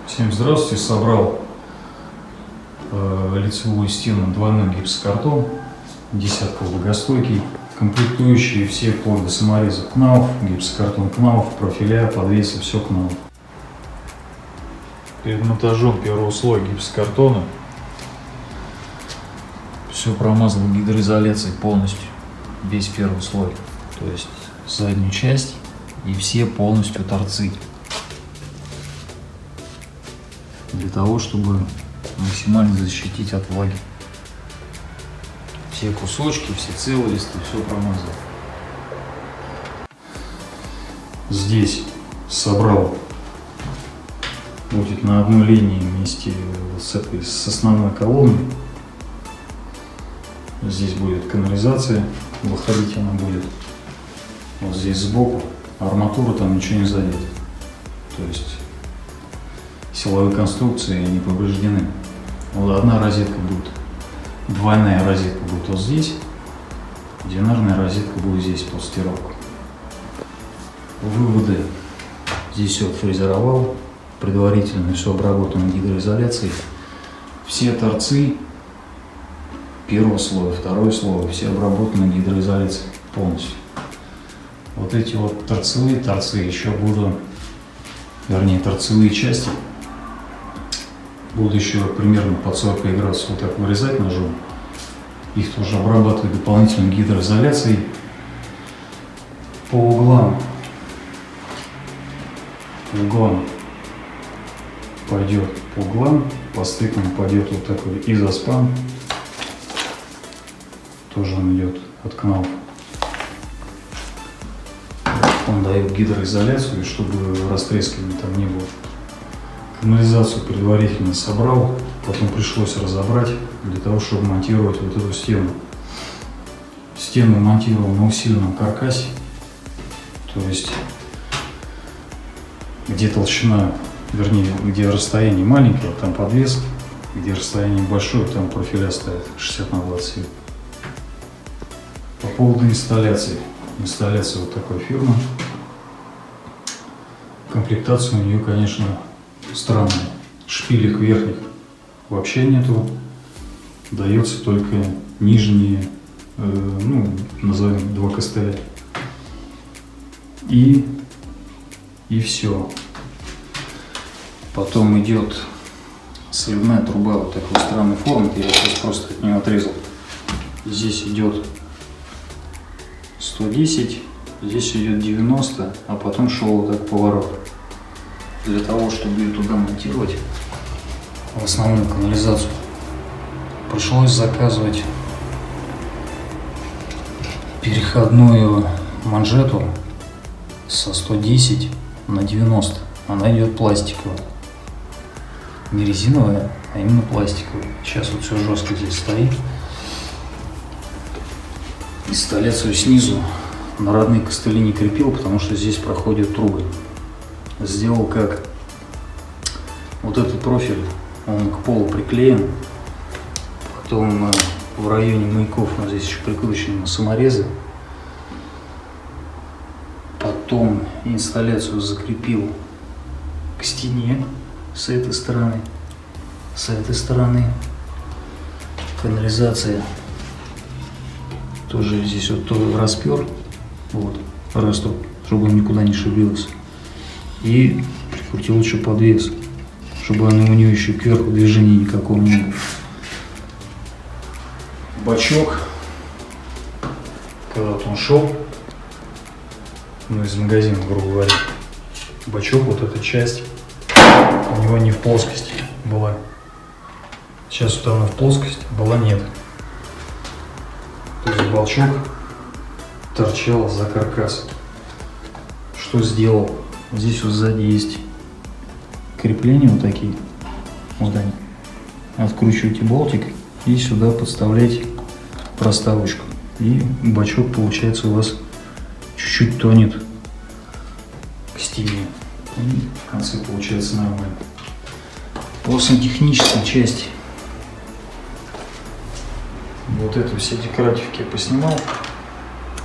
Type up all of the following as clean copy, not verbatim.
Всем здравствуйте. Собрал лицевую стену двойной гипсокартон, десятка влагостойкий, комплектующие все вплоть до самореза КНАУФ, гипсокартон КНАУФ, профиля, подвесы, все КНАУФ. Перед монтажом первого слоя гипсокартона все промазал гидроизоляцией полностью, весь первый слой, то есть заднюю часть и все полностью торцы, для того, чтобы максимально защитить от влаги. Все кусочки, все целостности, все промазал. Здесь собрал, будет на одной линии вместе с основной колонной. Здесь будет канализация, выходить она будет вот здесь сбоку. Арматура там ничего не задет. То есть силовые конструкции не повреждены. Вот одна розетка будет, двойная розетка будет вот здесь, одинарная розетка будет здесь под стировку. Выводы здесь все отфрезеровал, предварительно все обработано гидроизоляцией. Все торцы первого слоя, второй слой, все обработаны гидроизоляцией полностью. Вот эти вот торцевые торцы еще буду, вернее торцевые части, буду еще примерно под 45 градусов вот так вырезать ножом. Их тоже обрабатываю дополнительной гидроизоляцией. По углам пойдет, по углам, по стыкам пойдет вот такой изоспан. Тоже он идет от КНАУФ. Он дает гидроизоляцию, чтобы растрескивания там не было. Канализацию предварительно собрал, потом пришлось разобрать для того, чтобы монтировать вот эту стену. Стену монтировал на усиленном каркасе, то есть где толщина, вернее, где расстояние маленькое, там подвес, где расстояние большое, там профиля ставят 60 на 20. По поводу инсталляции. Инсталляция вот такой фирмы. Комплектация у нее, конечно, странная. Шпилек верхних вообще нету. Дается только нижние, назовем 2 костыля. И все. Потом идет сливная труба вот такой странной формы. Я сейчас просто от нее отрезал. Здесь идет 110, здесь идет 90, а потом шел вот так поворот. Для того, чтобы ее туда монтировать, в основную канализацию, пришлось заказывать переходную манжету со 110 на 90. Она идет пластиковая. Не резиновая, а именно пластиковая. Сейчас вот все жестко здесь стоит. Инсталляцию снизу на родные костыли не крепил, потому что здесь проходят трубы. Сделал как вот этот профиль, он к полу приклеен, потом в районе маяков здесь еще прикручены саморезы, потом инсталляцию закрепил к стене с этой стороны, канализация тоже здесь вот тоже распер, вот, растут, чтобы он никуда не шевелился. И прикрутил еще подвес, чтобы у нее еще кверху движения никакого не было. Бачок, когда-то он шел, из магазина, грубо говоря, бачок, вот эта часть, у него не в плоскости была. Сейчас вот она в плоскости, была нет. То есть балчок торчал за каркас. Что сделал? Здесь вот сзади есть крепления вот такие, вот они. Откручиваете болтик и сюда подставляете проставочку. И бачок, получается, у вас чуть-чуть тонет к стене. И в конце получается нормально. После технической части вот это все декоративки я поснимал,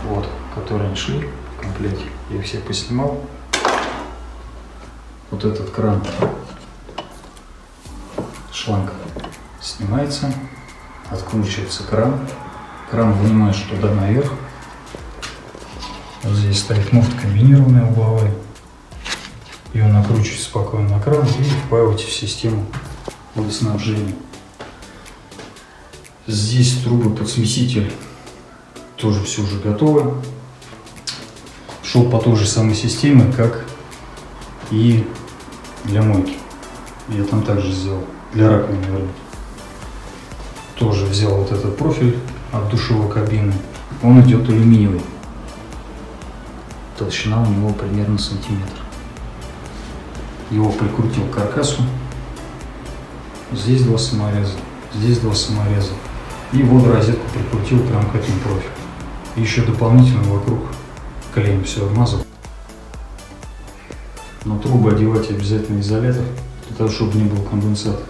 вот, которые шли в комплекте, я их все поснимал. Вот этот кран шланг снимается, откручивается кран. Кран вынимаешь туда наверх. Вот здесь стоит муфта комбинированная угловая. Ее накручивать спокойно на кран и впаивать в систему водоснабжения. Здесь трубы под смеситель. Тоже все уже готово. Шел по той же самой системе, как и для мойки. Я там также сделал. Для раковины, вернее. Тоже взял вот этот профиль от душевой кабины. Он идет алюминиевый. Толщина у него примерно сантиметр. Его прикрутил к каркасу. Здесь два самореза, здесь два самореза. И водорозетку прикрутил прямо к этому профилю. И еще дополнительно вокруг клеем все обмазал. На трубы одевать обязательно изолятор, для того, чтобы не было конденсата.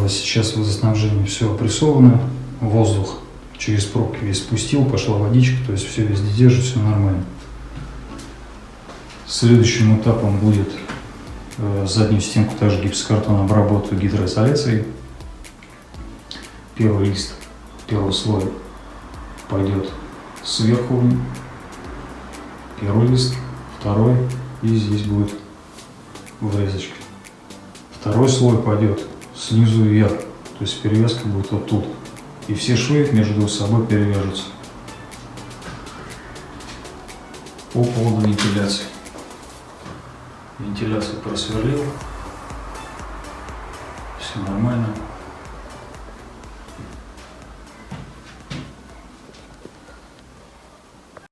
Сейчас водоснабжение все опрессовано. Воздух через пробки весь спустил, пошла водичка, то есть все везде держит, все нормально. Следующим этапом будет заднюю стенку также гипсокартон обработаю гидроизоляцией. Первый лист, первый слой пойдет сверху, первый лист, второй, и здесь будет врезочка. Второй слой пойдет снизу вверх, то есть перевязка будет вот тут. И все швы между собой перевяжутся. По поводу вентиляции. Вентиляцию просверлил. Все нормально.